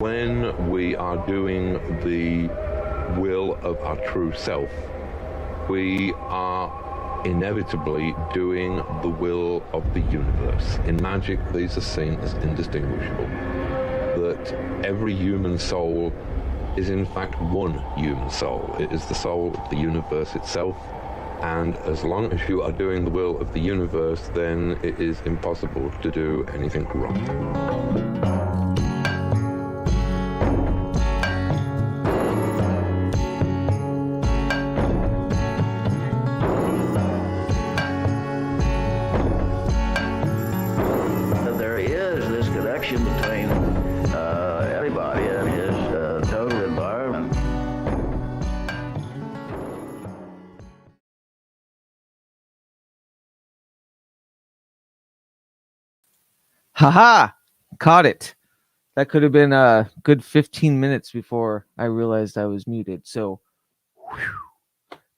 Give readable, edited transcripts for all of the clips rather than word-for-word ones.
When we are doing the will of our true self, we are inevitably doing the will of the universe. In magic, these are seen as indistinguishable. That every human soul is in fact one human soul. It is the soul of the universe itself. And as long as you are doing the will of the universe, then it is impossible to do anything wrong. Between everybody and his total environment. Haha! Caught it. That could have been a good 15 minutes before I realized I was muted. So,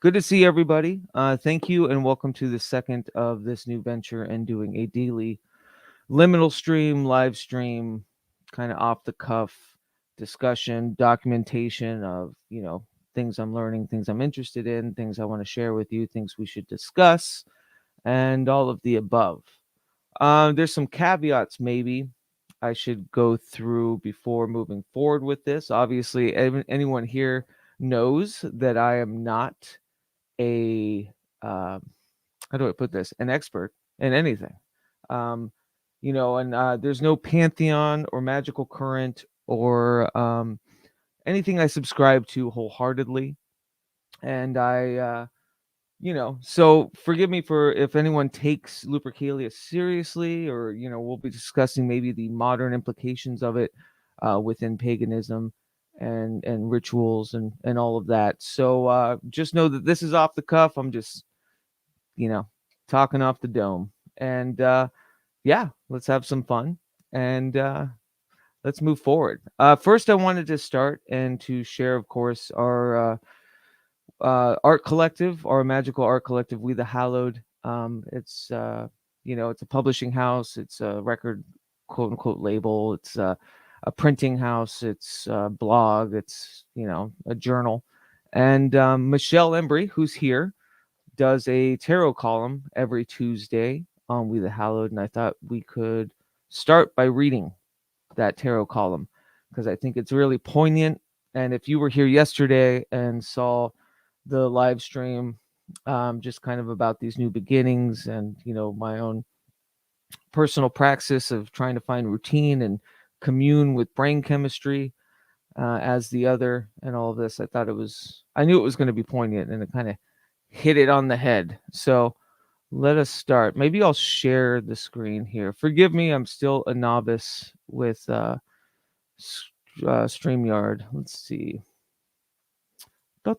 good to see everybody. Thank you and welcome to the second of this new venture and doing a daily liminal stream, live stream, kind of off the cuff discussion, documentation of, things I'm learning, things I'm interested in, things I want to share with you, things we should discuss, and all of the above. There's some caveats maybe I should go through before moving forward with this. Obviously, anyone here knows that I am not a how do I put this? An expert in anything. Um, and there's no pantheon or magical current or anything I subscribe to wholeheartedly. And so forgive me for if anyone takes Lupercalia seriously, or we'll be discussing maybe the modern implications of it within paganism and rituals and all of that. So just know that this is off the cuff. I'm just talking off the dome, and yeah, let's have some fun and let's move forward. First, I wanted to start and to share, of course, our art collective, our magical art collective, We the Hallowed. It's a publishing house, it's a record quote unquote label, it's a printing house, it's a blog, it's a journal. And Michelle Embry, who's here, does a tarot column every Tuesday on We the Hallowed, and I thought we could start by reading that tarot column because I think it's really poignant. And if you were here yesterday and saw the live stream, just kind of about these new beginnings and my own personal praxis of trying to find routine and commune with brain chemistry as the other and all of this, I knew it was going to be poignant, and it kind of hit it on the head. So let us start. Maybe I'll share the screen here. Forgive me, I'm still a novice with StreamYard. Let's see. All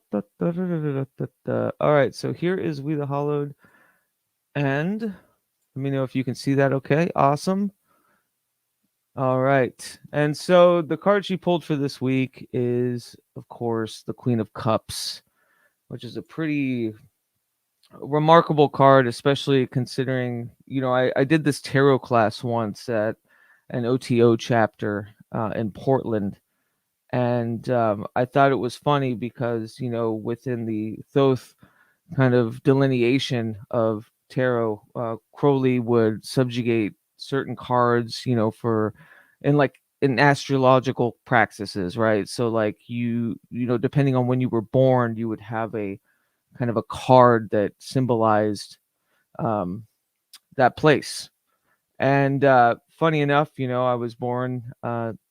right, so here is We the Hallowed, and let me know if you can see that okay. Awesome. All right, and so the card she pulled for this week is, of course, the Queen of Cups, which is a pretty remarkable card, especially considering I did this tarot class once at an OTO chapter in Portland, and I thought it was funny because within the Thoth kind of delineation of tarot, Crowley would subjugate certain cards for in astrological practices, right? So like depending on when you were born, you would have a kind of a card that symbolized that place. And funny enough, I was born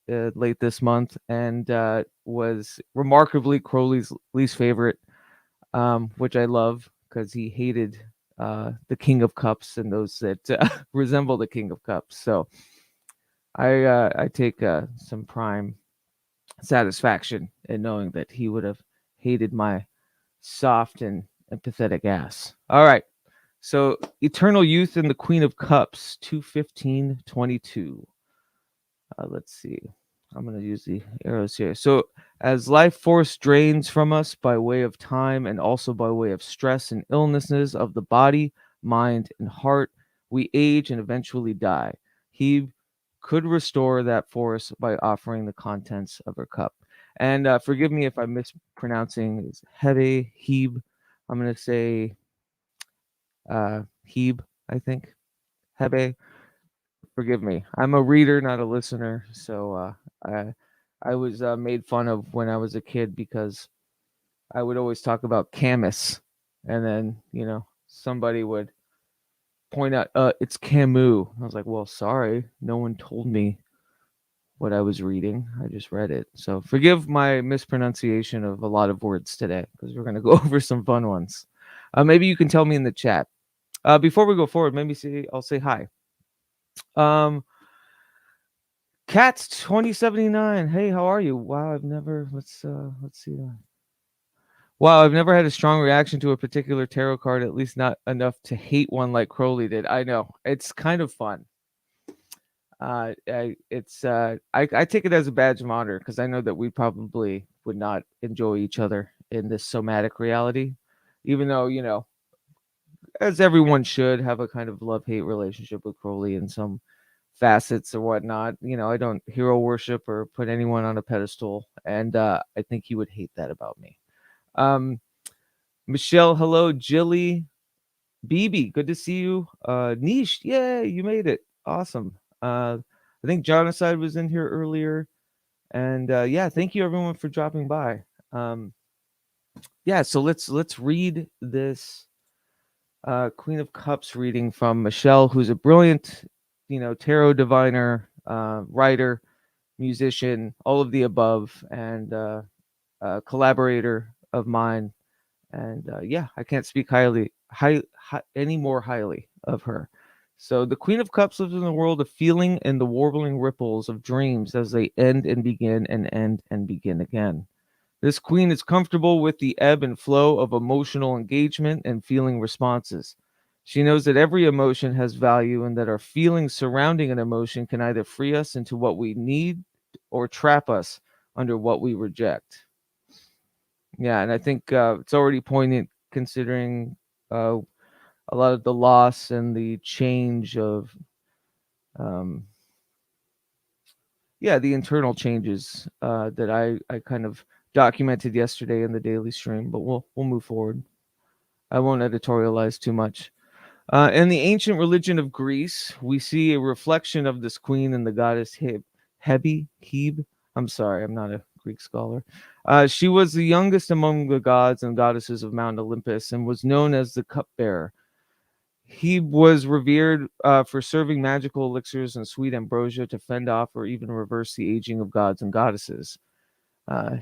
late this month and was remarkably Crowley's least favorite, which I love because he hated the King of Cups and those that resemble the King of Cups. So I take some prime satisfaction in knowing that he would have hated my soft and empathetic ass. All right. So Eternal Youth and the Queen of Cups, 21522. Let's see. I'm going to use the arrows here. So as life force drains from us by way of time and also by way of stress and illnesses of the body, mind, and heart, we age and eventually die. He could restore that force by offering the contents of her cup. And forgive me if I'm mispronouncing. It's Hebe, Heb. I'm going to say Heb, I think. Hebe. Forgive me. I'm a reader, not a listener. So I was made fun of when I was a kid because I would always talk about Camus. And then, somebody would point out, it's Camus. I was like, well, sorry. No one told me what I was reading. I just read it. So forgive my mispronunciation of a lot of words today because we're going to go over some fun ones. Maybe you can tell me in the chat. Before we go forward, I'll say hi. Cats 2079. Hey, how are you? Wow, let's see that. Wow, I've never had a strong reaction to a particular tarot card, at least not enough to hate one like Crowley did. I know. It's kind of fun. I take it as a badge of honor because I know that we probably would not enjoy each other in this somatic reality, even though, as everyone should, have a kind of love-hate relationship with Crowley in some facets or whatnot. I don't hero worship or put anyone on a pedestal, and I think he would hate that about me. Michelle, hello. Jilly, BB, good to see you. Niche, yeah, you made it. Awesome. I think Jonocide was in here earlier. And yeah, thank you everyone for dropping by. Yeah, so let's read this Queen of Cups reading from Michelle, who's a brilliant, tarot diviner, writer, musician, all of the above, and collaborator of mine. And yeah, I can't speak any more highly of her. So the Queen of Cups lives in the world of feeling and the warbling ripples of dreams as they end and begin and end and begin again. This queen is comfortable with the ebb and flow of emotional engagement and feeling responses. She knows that every emotion has value and that our feelings surrounding an emotion can either free us into what we need or trap us under what we reject. Yeah, and I think it's already poignant considering a lot of the loss and the change of, the internal changes that I kind of documented yesterday in the daily stream. But we'll move forward. I won't editorialize too much. In the ancient religion of Greece, we see a reflection of this queen and the goddess Hebe. I'm sorry, I'm not a Greek scholar. She was the youngest among the gods and goddesses of Mount Olympus and was known as the cupbearer. He was revered for serving magical elixirs and sweet ambrosia to fend off or even reverse the aging of gods and goddesses.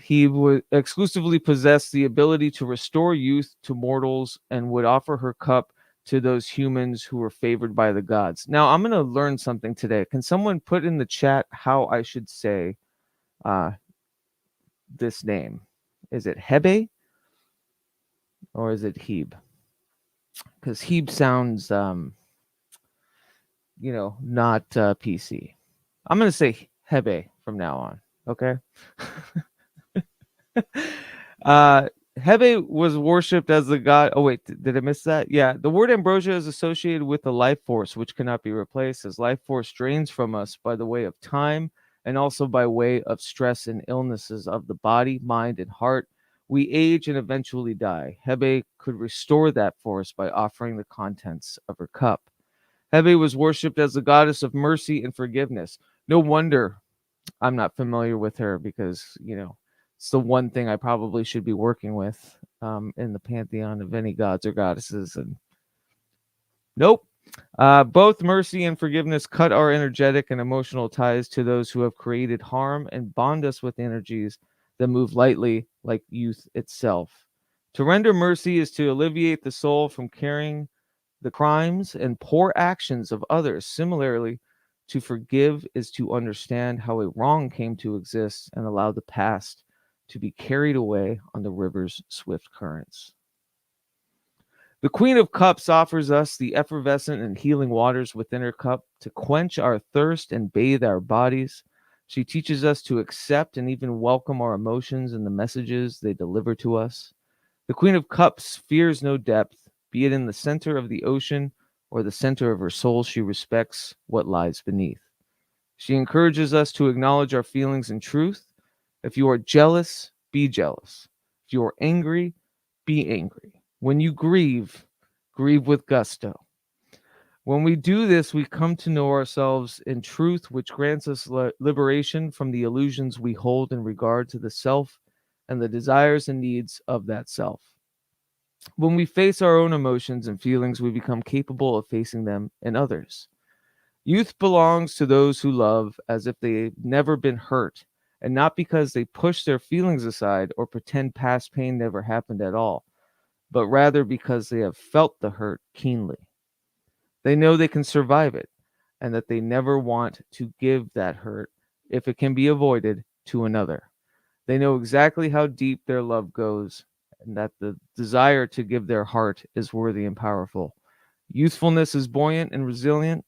He would exclusively possess the ability to restore youth to mortals and would offer her cup to those humans who were favored by the gods. Now, I'm going to learn something today. Can someone put in the chat how I should say this name? Is it Hebe or is it Heb? Because Heb sounds, not PC. I'm going to say Hebe from now on. Okay. Hebe was worshipped as the god. Oh, wait, did I miss that? Yeah, the word ambrosia is associated with the life force, which cannot be replaced, as life force drains from us by the way of time and also by way of stress and illnesses of the body, mind, and heart. We age and eventually die. Hebe could restore that force by offering the contents of her cup. Hebe was worshipped as the goddess of mercy and forgiveness. No wonder I'm not familiar with her because, it's the one thing I probably should be working with in the pantheon of any gods or goddesses. And nope. Both mercy and forgiveness cut our energetic and emotional ties to those who have created harm and bond us with energies that move lightly like youth itself. To render mercy is to alleviate the soul from carrying the crimes and poor actions of others. Similarly, to forgive is to understand how a wrong came to exist and allow the past to be carried away on the river's swift currents. The Queen of Cups offers us the effervescent and healing waters within her cup to quench our thirst and bathe our bodies. She teaches us to accept and even welcome our emotions and the messages they deliver to us. The Queen of Cups fears no depth, be it in the center of the ocean or the center of her soul. She respects what lies beneath. She encourages us to acknowledge our feelings and truth. If you are jealous, be jealous. If you are angry, be angry. When you grieve, grieve with gusto. When we do this, we come to know ourselves in truth, which grants us liberation from the illusions we hold in regard to the self and the desires and needs of that self. When we face our own emotions and feelings, we become capable of facing them in others. Youth belongs to those who love as if they've never been hurt, and not because they push their feelings aside or pretend past pain never happened at all, but rather because they have felt the hurt keenly. They know they can survive it, and that they never want to give that hurt, if it can be avoided, to another. They know exactly how deep their love goes, and that the desire to give their heart is worthy and powerful. Youthfulness is buoyant and resilient,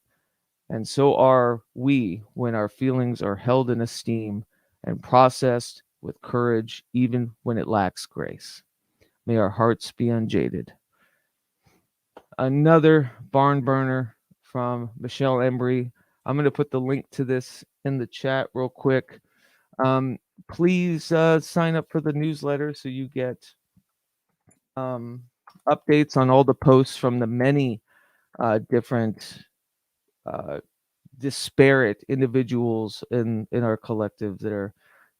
and so are we when our feelings are held in esteem and processed with courage, even when it lacks grace. May our hearts be unjaded. Another barn burner from Michelle Embry. I'm going to put the link to this in the chat real quick. Please sign up for the newsletter so you get updates on all the posts from the many different disparate individuals in our collective that are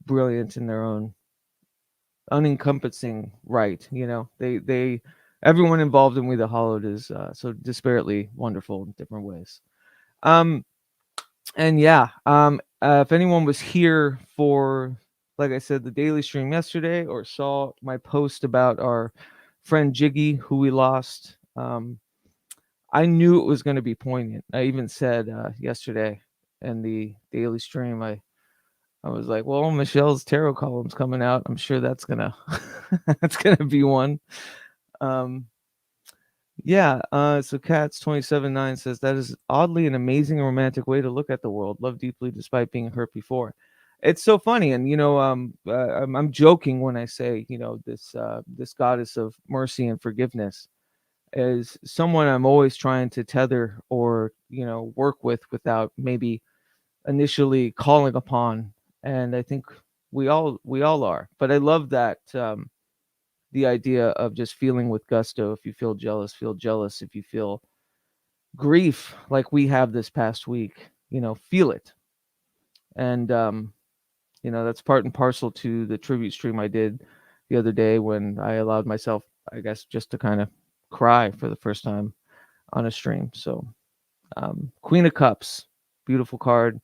brilliant in their own unencompassing right. They everyone involved in We the Hollowed is so disparately wonderful in different ways. And yeah, if anyone was here for, like I said, the daily stream yesterday, or saw my post about our friend Jiggy, who we lost, I knew it was going to be poignant. I even said yesterday in the daily stream, I was like, well, Michelle's tarot column's coming out. I'm sure that's gonna that's gonna be one. Yeah, so Cats 27-9 says that is oddly an amazing and romantic way to look at the world. Love deeply despite being hurt before. It's so funny, and I'm joking when I say, this goddess of mercy and forgiveness is someone I'm always trying to tether or work with without maybe initially calling upon. And I think we all are. But I love that the idea of just feeling with gusto. If you feel jealous, feel jealous. If you feel grief like we have this past week, feel it. And that's part and parcel to the tribute stream I did the other day, when I allowed myself, I guess, just to kind of cry for the first time on a stream. So Queen of Cups, beautiful card,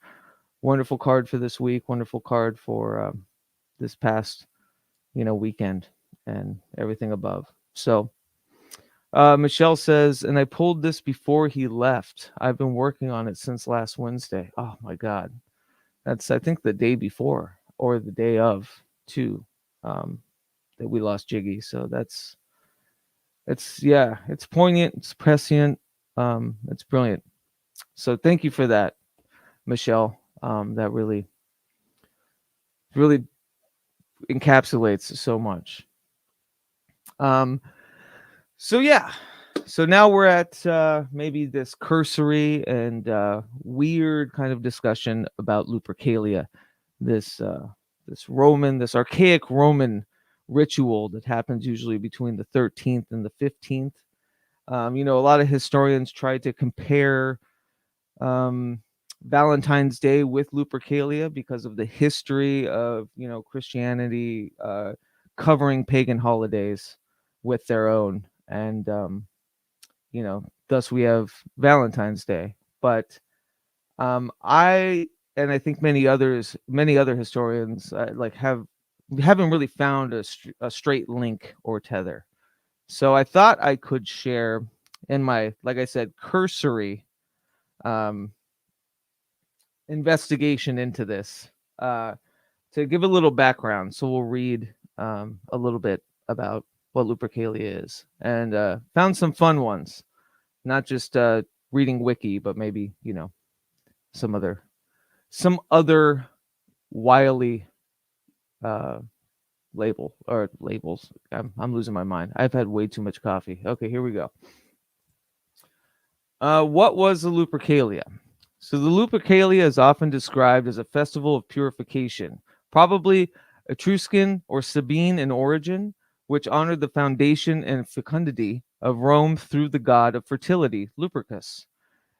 wonderful card for this week, wonderful card for this past weekend and everything above. So Michelle says, and I pulled this before he left. I've been working on it since last Wednesday. Oh my God. That's, I think, the day before or the day of too, that we lost Jiggy. So it's poignant, it's prescient, it's brilliant. So thank you for that, Michelle. That really encapsulates so much. So now we're at maybe this cursory and weird kind of discussion about Lupercalia, this archaic Roman ritual that happens usually between the 13th and the 15th. A lot of historians try to compare Valentine's Day with Lupercalia because of the history of Christianity covering pagan holidays with their own, and thus we have Valentine's Day. But I think many other historians haven't really found a straight link or tether. So I thought I could share in my, like I said, cursory investigation into this to give a little background. So we'll read a little bit about what Lupercalia is, and found some fun ones, not just reading wiki, but maybe some other wily labels. I'm losing my mind. I've had way too much coffee. Okay, here we go. What was the Lupercalia? So the Lupercalia is often described as a festival of purification, probably Etruscan or Sabine in origin, which honored the foundation and fecundity of Rome through the god of fertility, Lupercus.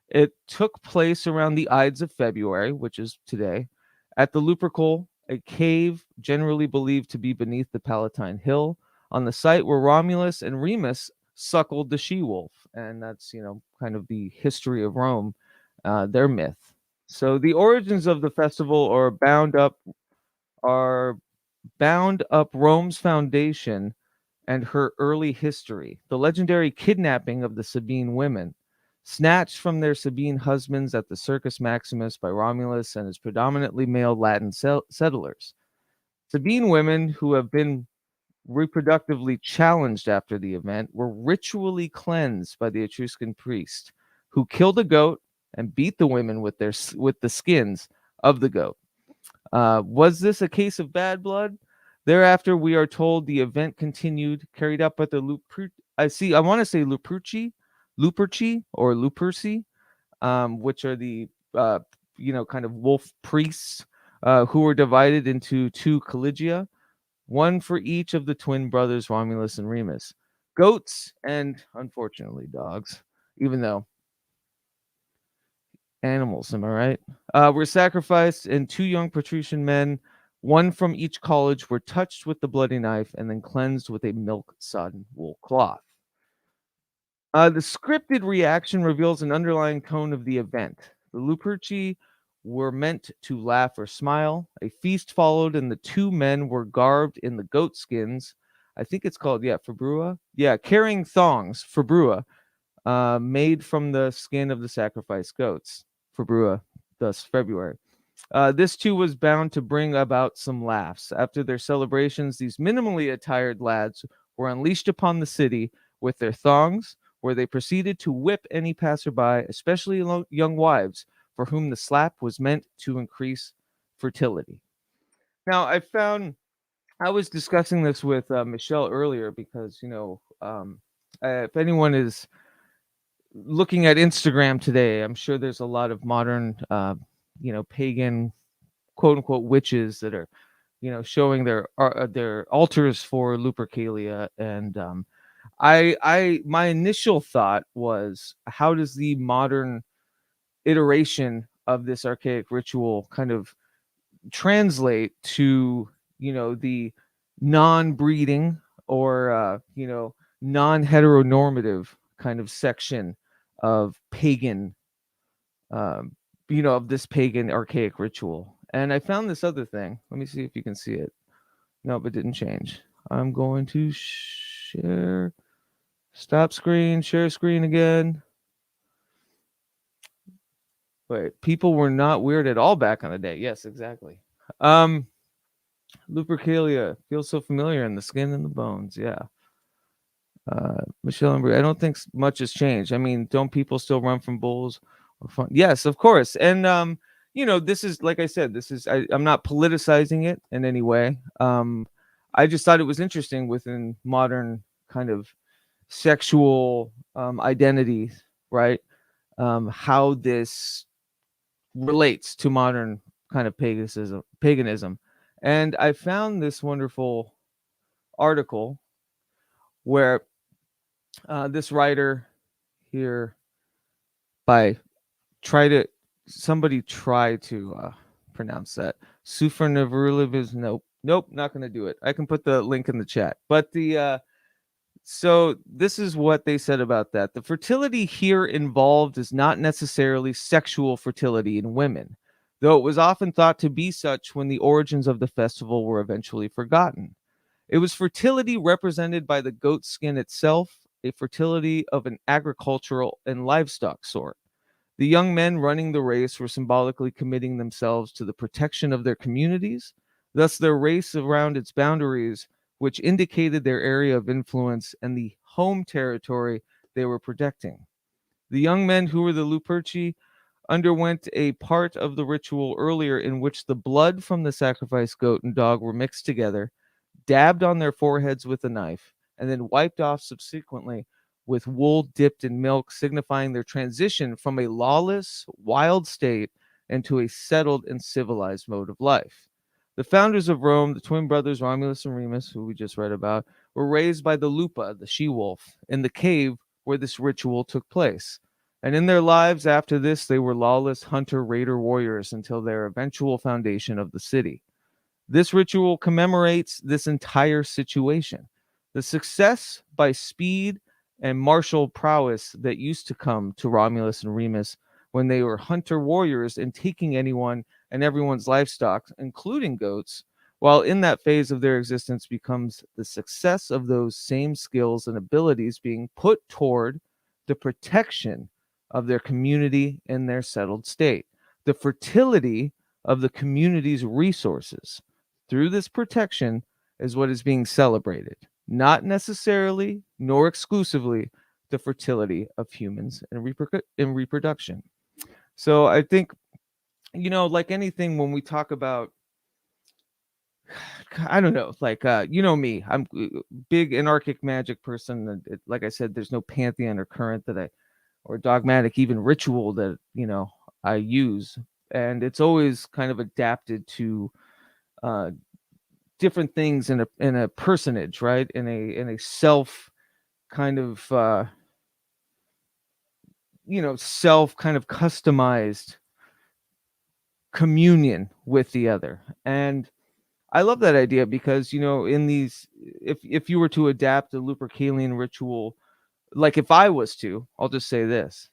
It took place around the Ides of February, which is today, at the Lupercal, a cave generally believed to be beneath the Palatine Hill, on the site where Romulus and Remus suckled the she-wolf. And that's, kind of the history of Rome, their myth. So the origins of the festival are bound up Rome's foundation and her early history. The legendary kidnapping of the Sabine women, snatched from their Sabine husbands at the Circus Maximus by Romulus and his predominantly male Latin settlers. Sabine women who have been reproductively challenged after the event were ritually cleansed by the Etruscan priest, who killed a goat and beat the women with the skins of the goat. Was this a case of bad blood? Thereafter, we are told the event continued, carried out by the I want to say Luperci or Luperci, which are the kind of wolf priests who were divided into two collegia, one for each of the twin brothers Romulus and Remus. Goats and, unfortunately, dogs, even though animals, am I right? Were sacrificed, and two young patrician men, one from each college, were touched with the bloody knife and then cleansed with a milk-sodden wool cloth. The scripted reaction reveals an underlying tone of the event. The Luperci were meant to laugh or smile. A feast followed, and the two men were garbed in the goat skins. I think it's called, februa. Yeah, carrying thongs, februa, made from the skin of the sacrificed goats. Februa, thus February. This too was bound to bring about some laughs. After their celebrations, these minimally attired lads were unleashed upon the city with their thongs, where they proceeded to whip any passerby, especially young wives, for whom the slap was meant to increase fertility. Now, I was discussing this with Michelle earlier because, if anyone is looking at Instagram today, I'm sure there's a lot of modern, pagan, quote unquote, witches that are, showing their altars for Lupercalia. And my initial thought was, how does the modern iteration of this archaic ritual kind of translate to, the non-breeding or, non-heteronormative kind of section of pagan, of this pagan archaic ritual. And I found this other thing. Let me see if you can see it. Nope, it didn't change. I'm going to stop screen, share screen again. Wait, people were not weird at all back on the day. Yes, exactly. Lupercalia feels so familiar in the skin and the bones. Yeah. Michelle and Brie, I don't think much has changed. I mean, don't people still run from bulls or fun? Yes, of course. And this is, like I said, I'm not politicizing it in any way. I just thought it was interesting within modern kind of sexual identities, right? How this relates to modern kind of paganism. And I found this wonderful article where this writer here somebody try to pronounce that. Sufernavruliv nope, not going to do it. I can put the link in the chat. But so this is what they said about that. The fertility here involved is not necessarily sexual fertility in women, though it was often thought to be such when the origins of the festival were eventually forgotten. It was fertility represented by the goat skin itself, a fertility of an agricultural and livestock sort. The young men running the race were symbolically committing themselves to the protection of their communities, thus their race around its boundaries, which indicated their area of influence and the home territory they were protecting. The young men who were the Luperci underwent a part of the ritual earlier in which the blood from the sacrificed goat and dog were mixed together, dabbed on their foreheads with a knife, and then wiped off subsequently with wool dipped in milk, signifying their transition from a lawless, wild state into a settled and civilized mode of life. The founders of Rome, the twin brothers Romulus and Remus, who we just read about, were raised by the Lupa, the she-wolf, in the cave where this ritual took place. And in their lives after this, they were lawless hunter-raider warriors until their eventual foundation of the city. This ritual commemorates this entire situation. The success by speed and martial prowess that used to come to Romulus and Remus when they were hunter warriors and taking anyone and everyone's livestock, including goats, while in that phase of their existence becomes the success of those same skills and abilities being put toward the protection of their community in their settled state, the fertility of the community's resources. Through this protection is what is being celebrated, not necessarily nor exclusively the fertility of humans in reproduction. So I think, like anything, when we talk about, I don't know, like, me, I'm a big anarchic magic person. And like I said, there's no pantheon or current or dogmatic, even ritual that, I use. And it's always kind of adapted to different things in a personage, right? In a self kind of, self kind of customized communion with the other. And I love that idea because, in these, if you were to adapt a Lupercalian ritual, like if I was to, I'll just say this,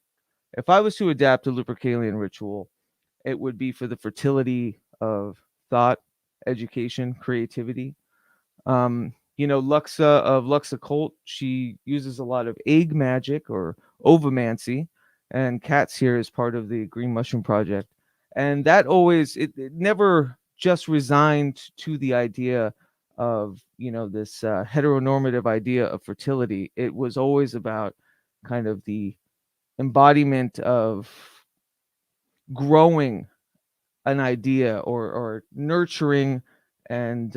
if I was to adapt a Lupercalian ritual, it would be for the fertility of thought, education, creativity. Luxa of Luxa Cult, she uses a lot of egg magic or ovomancy, and Kat's here is part of the Green Mushroom Project. And that always, it never just resigned to the idea of, this heteronormative idea of fertility. It was always about kind of the embodiment of growing an idea or nurturing and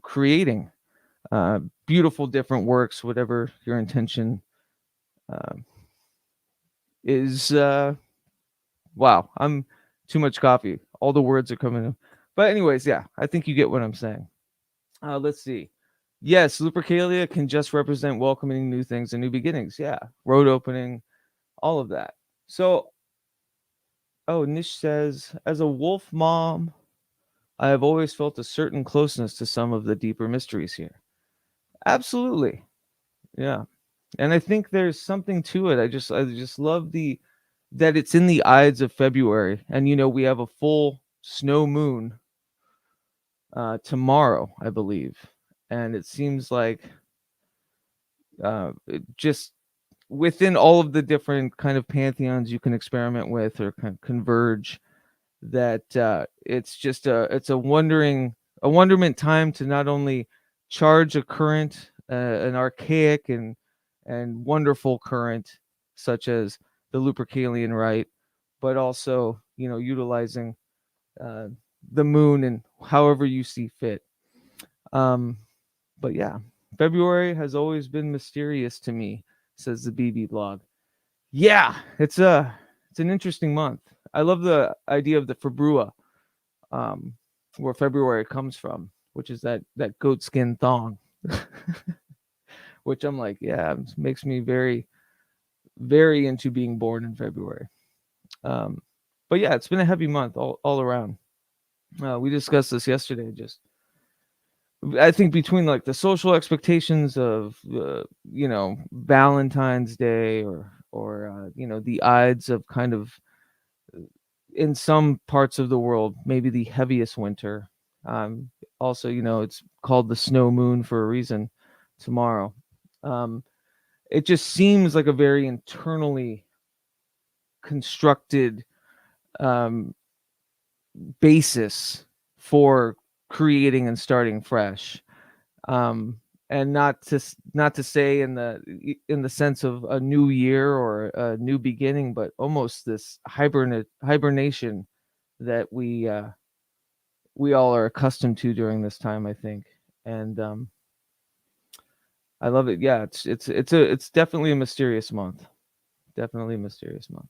creating beautiful different works, whatever your intention is. Wow, I'm too much coffee. All the words are coming in. But anyways, yeah, I think you get what I'm saying. Let's see. Yes, Lupercalia can just represent welcoming new things and new beginnings. Yeah, road opening, all of that. So, Nish says, as a wolf mom, I have always felt a certain closeness to some of the deeper mysteries here. Absolutely. Yeah. And I think there's something to it. I just love that it's in the Ides of February. And we have a full snow moon tomorrow, I believe. And it seems like just within all of the different kind of pantheons you can experiment with or kind of converge, that it's just it's a wonderment time to not only charge a current, an archaic and wonderful current such as the Lupercalian rite, but also utilizing the moon and however you see fit. But yeah, February has always been mysterious to me, says the BB blog. Yeah, it's an interesting month. I love the idea of the Februa, where February comes from, which is that goatskin thong, which I'm like, yeah, it makes me very, very into being born in February. But yeah, it's been a heavy month all around. We discussed this yesterday. Just, I think between like the social expectations of, Valentine's Day or the Ides of kind of, in some parts of the world, maybe the heaviest winter. Also, it's called the snow moon for a reason tomorrow. It just seems like a very internally constructed basis for creating and starting fresh. And not to say in the sense of a new year or a new beginning, but almost this hibernation that we all are accustomed to during this time, I think. And I love it. Yeah, it's definitely a mysterious month. Definitely a mysterious month.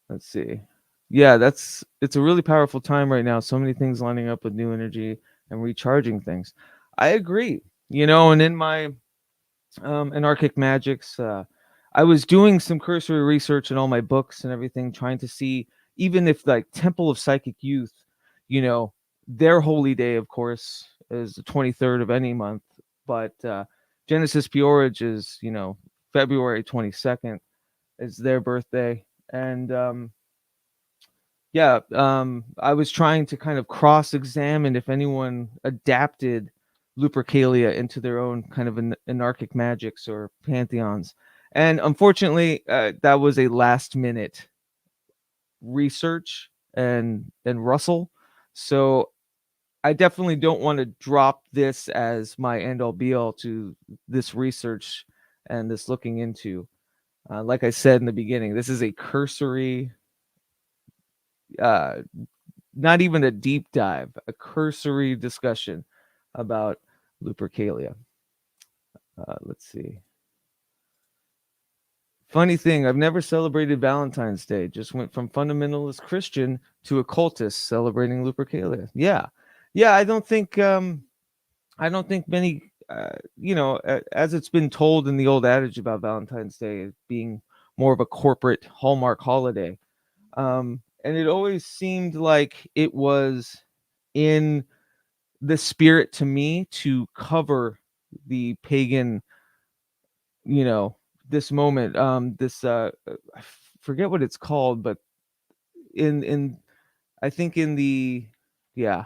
Let's see. Yeah, it's a really powerful time right now. So many things lining up with new energy and recharging things. I agree. And in my anarchic magics, I was doing some cursory research in all my books and everything, trying to see even if like Temple of Psychic Youth, their holy day, of course, is the 23rd of any month, but Genesis Peorage is, February 22nd is their birthday. And yeah, I was trying to kind of cross-examine if anyone adapted Lupercalia into their own kind of anarchic magics or pantheons, and unfortunately, that was a last-minute research and Russell. So I definitely don't want to drop this as my end-all be-all to this research and this looking into. Like I said in the beginning, this is a cursory. Uh, Not even a deep dive, a cursory discussion about Lupercalia. Let's see. Funny thing, I've never celebrated Valentine's Day. Just went from fundamentalist Christian to occultist celebrating Lupercalia. Yeah, yeah. I don't think many. As it's been told in the old adage about Valentine's Day as being more of a corporate hallmark holiday. And it always seemed like it was in the spirit to me to cover the pagan, you know, this moment, this I forget what it's called, but in I think in the yeah,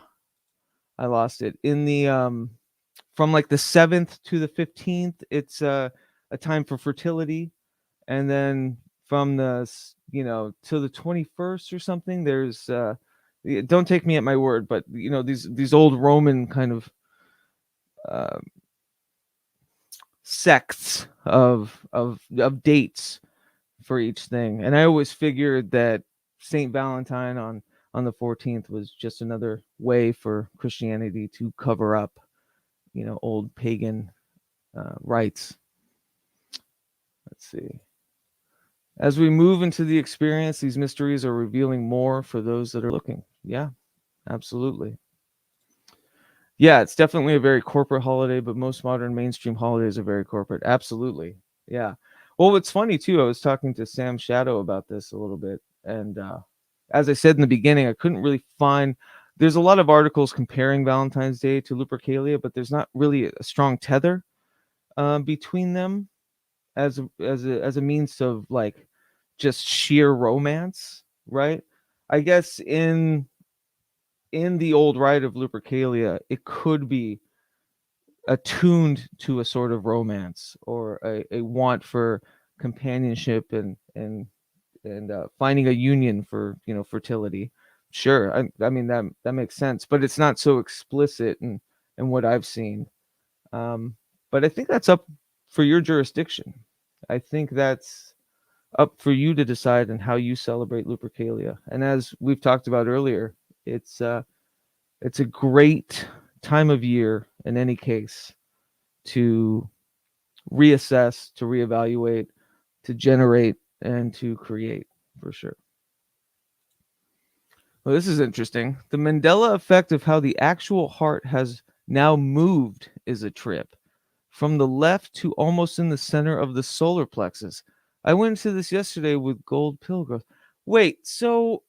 I lost it. In the from like the 7th to the 15th, it's a time for fertility, and then from the to the 21st or something, there's don't take me at my word, but these old Roman kind of uh, sects of dates for each thing, and I always figured that Saint Valentine on the 14th was just another way for Christianity to cover up old pagan rites. Let's see. As we move into the experience, these mysteries are revealing more for those that are looking. Yeah, absolutely. Yeah, it's definitely a very corporate holiday, but most modern mainstream holidays are very corporate. Absolutely. Yeah. Well, it's funny too. I was talking to Sam Shadow about this a little bit, and as I said in the beginning, I couldn't really find. There's a lot of articles comparing Valentine's Day to Lupercalia, but there's not really a strong tether between them as a means of like just sheer romance, right? I guess in the old rite of Lupercalia, it could be attuned to a sort of romance or a want for companionship and finding a union for fertility. Sure, I mean that makes sense, but it's not so explicit in what I've seen. But I think that's up for your jurisdiction. I think that's up for you to decide on how you celebrate Lupercalia. And as we've talked about earlier, it's a great time of year in any case to reassess, to reevaluate, to generate, and to create for sure. Well, this is interesting. The Mandela effect of how the actual heart has now moved is a trip from the left to almost in the center of the solar plexus. I went into this yesterday with gold pill growth. Wait, so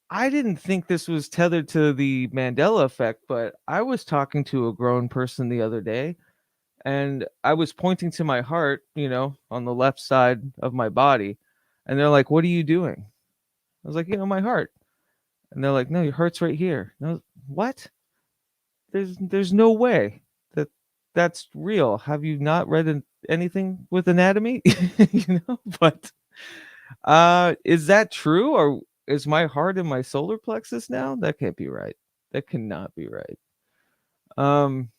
I didn't think this was tethered to the Mandela effect, but I was talking to a grown person the other day, and I was pointing to my heart, on the left side of my body, and they're like, "What are you doing?" I was like, "My heart." And they're like, "No, your heart's right here." No, what? There's no way that that's real. Have you not read anything with anatomy? But is that true, or is my heart in my solar plexus now? That can't be right. That cannot be right. Um,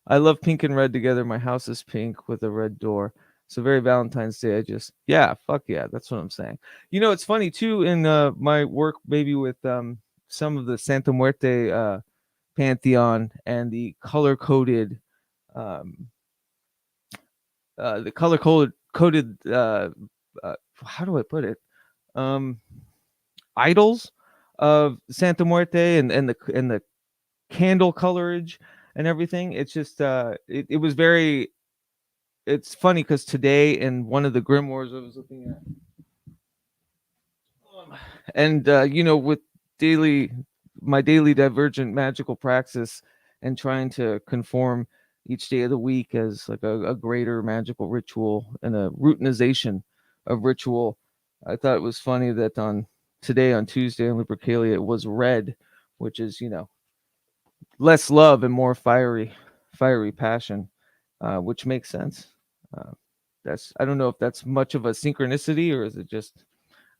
I love pink and red together. My house is pink with a red door. So very Valentine's Day. Yeah, fuck yeah. That's what I'm saying. It's funny too in my work, maybe with some of the Santa Muerte pantheon and the color coded um, the color coded how do I put it? Idols of Santa Muerte and the candle colorage and everything. It's just it was very. It's funny because today in one of the grimoires I was looking at, and with my daily divergent magical praxis and trying to conform each day of the week as like a greater magical ritual and a routinization of ritual. I thought it was funny that on Tuesday on Lupercalia it was red, which is less love and more fiery passion, which makes sense. uh, I don't know if that's much of a synchronicity or is it just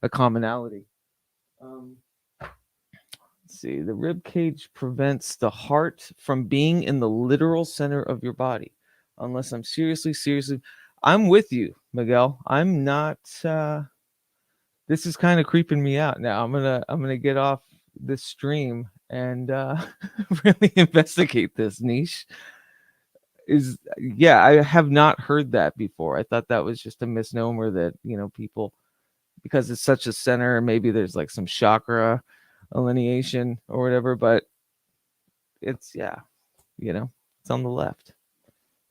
a commonality. um, let's see. The rib cage prevents the heart from being in the literal center of your body, unless I'm seriously. I'm with you, Miguel. I'm not. This is kind of creeping me out now. I'm gonna get off this stream and really investigate this niche. Yeah, I have not heard that before. I thought that was just a misnomer that people, because it's such a center, maybe there's like some chakra alineation or whatever, but it's it's on the left.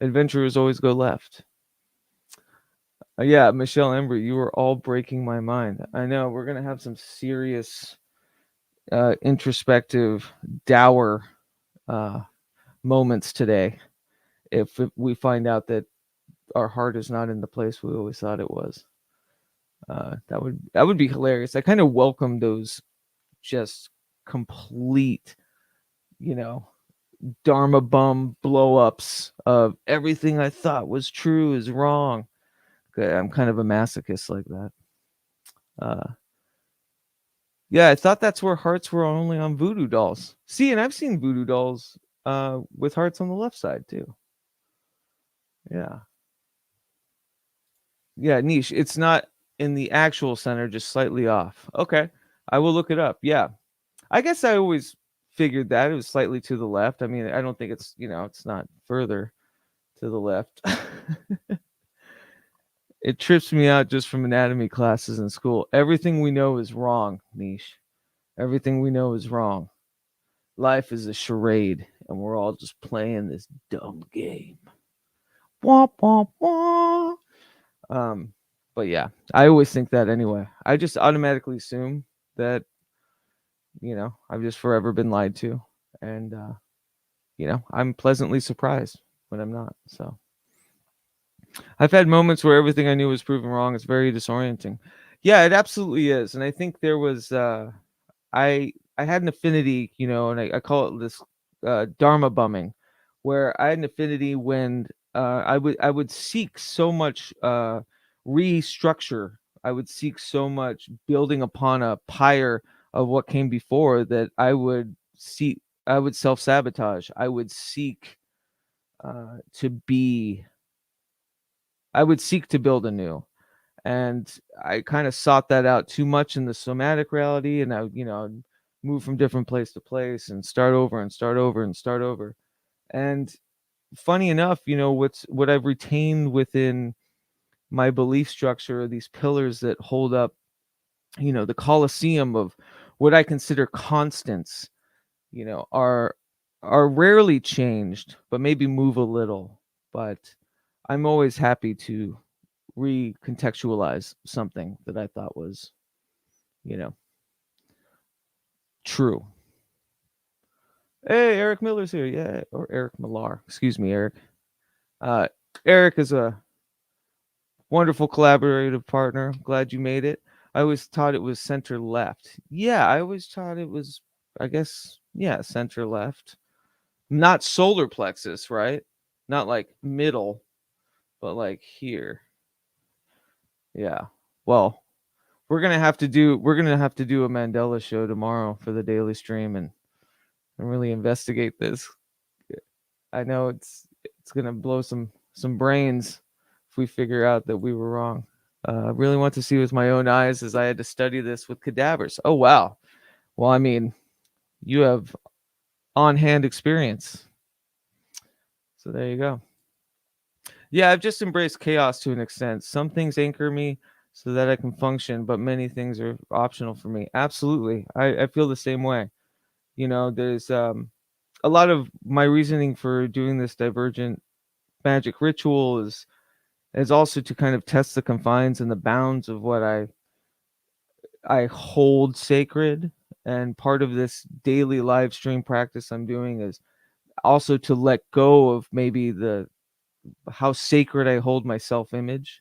Adventurers always go left. Yeah, Michelle Embry, you are all breaking my mind. I know we're gonna have some serious introspective dour moments today if we find out that our heart is not in the place we always thought it was. That would be hilarious. I kind of welcome those just complete, Dharma bum blow ups of everything I thought was true is wrong. Okay, I'm kind of a masochist like that. Yeah, I thought that's where hearts were only on voodoo dolls. See, and I've seen voodoo dolls with hearts on the left side too. Yeah. Yeah, niche. It's not in the actual center, just slightly off. Okay. I will look it up. Yeah. I guess I always figured that it was slightly to the left. I mean, I don't think it's not further to the left. It trips me out just from anatomy classes in school. Everything we know is wrong, niche. Everything we know is wrong. Life is a charade, and we're all just playing this dumb game. Wah, wah, wah. But yeah, I always think that anyway. I just automatically assume that, I've just forever been lied to. And, I'm pleasantly surprised when I'm not. So I've had moments where everything I knew was proven wrong. It's very disorienting. Yeah, it absolutely is. And I think there was, I had an affinity, and I call it this Dharma bumming, where I had an affinity when I would seek so much restructure. I would seek so much building upon a pyre of what came before that I would self sabotage. I would seek to be. I would seek to build anew. And I kind of sought that out too much in the somatic reality, and I'd move from different place to place and start over and start over and start over. And funny enough, what I've retained within my belief structure are these pillars that hold up, the coliseum of what I consider constants, are rarely changed, but maybe move a little. But I'm always happy to recontextualize something that I thought was, true. Hey, Eric Miller's here. Yeah, or Eric Milar. Excuse me, Eric. Eric is a wonderful collaborative partner. Glad you made it. I always thought it was center left. Yeah, I always thought it was, I guess, yeah, center left. Not solar plexus, right? Not like middle, but like here. Yeah. Well, we're gonna have to do a Mandela show tomorrow for the daily stream and really investigate this. I know it's gonna blow some brains if we figure out that we were wrong. I really want to see with my own eyes, as I had to study this with cadavers. Oh wow. Well, I mean, you have on-hand experience. So there you go. Yeah, I've just embraced chaos to an extent. Some things anchor me so that I can function, but many things are optional for me. Absolutely. I feel the same way. There's a lot of my reasoning for doing this divergent magic ritual is also to kind of test the confines and the bounds of what I hold sacred. And part of this daily live stream practice I'm doing is also to let go of maybe the how sacred I hold my self image,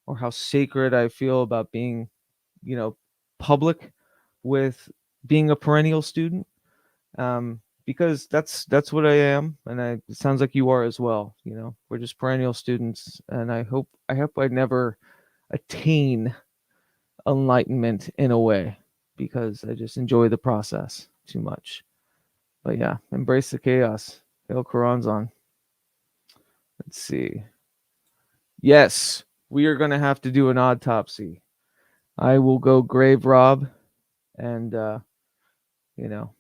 or how sacred I feel about being, you know, public with being a perennial student. Because that's what I am, and it sounds like you are as well. We're just perennial students, and I hope I never attain enlightenment in a way, because I just enjoy the process too much. But yeah, embrace the chaos. Hail Quran's on. Let's see. Yes, we are going to have to do an autopsy. I will go grave rob, and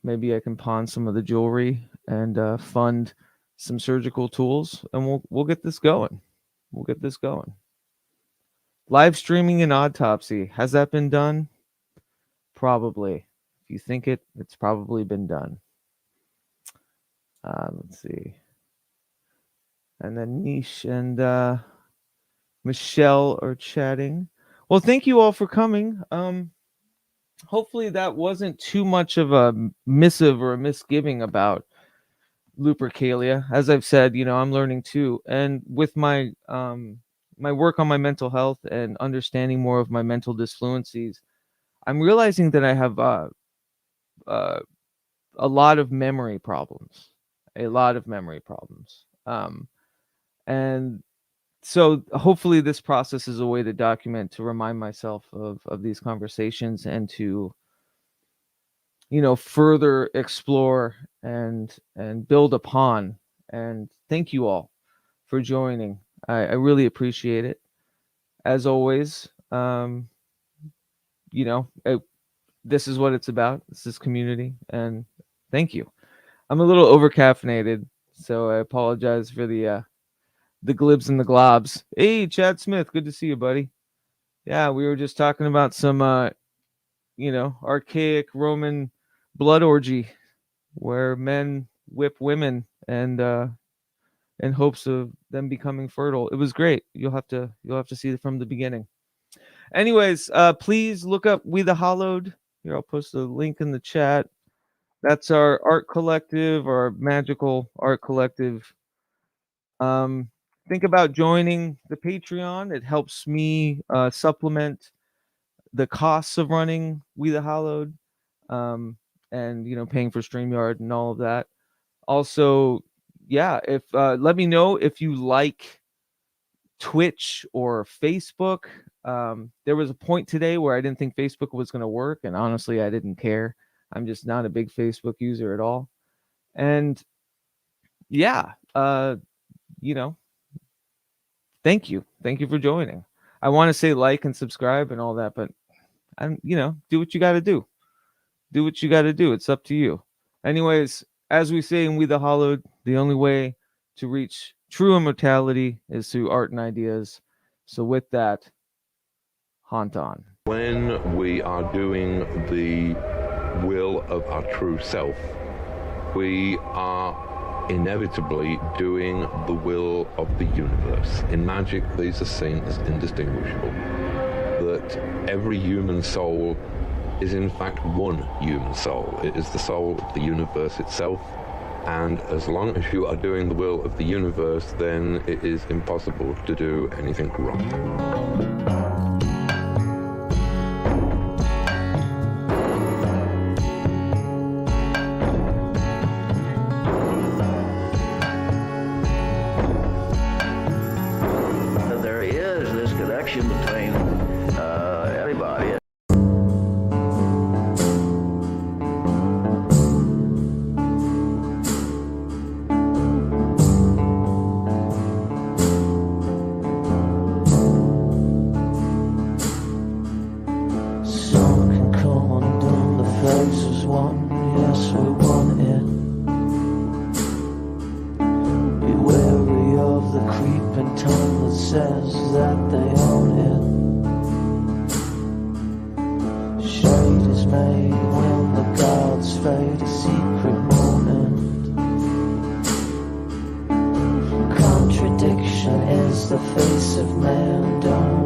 maybe I can pawn some of the jewelry and fund some surgical tools, and we'll get this going. We'll get this going. Live streaming an autopsy, has that been done? Probably. If you think it's probably been done. Let's see. And then Nish and Michelle are chatting. Well, thank you all for coming. Hopefully that wasn't too much of a missive or a misgiving about Lupercalia. As I've said, I'm learning too. And with my my work on my mental health and understanding more of my mental disfluencies, I'm realizing that I have a lot of memory problems. A lot of memory problems. And so hopefully this process is a way to document, to remind myself of these conversations, and to further explore and build upon. And thank you all for joining. I really appreciate it, as always. This is what it's about. This is community, and thank you. I'm a little over caffeinated, so I apologize for the glibs and the globs. Hey, Chad Smith, good to see you, buddy. Yeah, we were just talking about some archaic Roman blood orgy where men whip women and in hopes of them becoming fertile. It was great. You'll have to see it from the beginning. Anyways, please look up We the Hollowed. Here, I'll post a link in the chat. That's our art collective, our magical art collective. Think about joining the Patreon. It helps me supplement the costs of running We the Hollowed, and paying for StreamYard and all of that. Also, yeah, if let me know if you like Twitch or Facebook. There was a point today where I didn't think Facebook was going to work, and honestly, I didn't care. I'm just not a big Facebook user at all. And yeah, thank you for joining. I want to say like and subscribe and all that, but do what you got to do. Do what you got to do. It's up to you. Anyways, as we say in We the Hollowed, the only way to reach true immortality is through art and ideas. So with that, haunt on. When we are doing the will of our true self, we are inevitably doing the will of the universe. In magic, these are seen as indistinguishable. That every human soul is in fact one human soul. It is the soul of the universe itself. And as long as you are doing the will of the universe, then it is impossible to do anything wrong. There is this connection between everybody. dismay when the gods fight a secret moment. Contradiction is the face of man, don't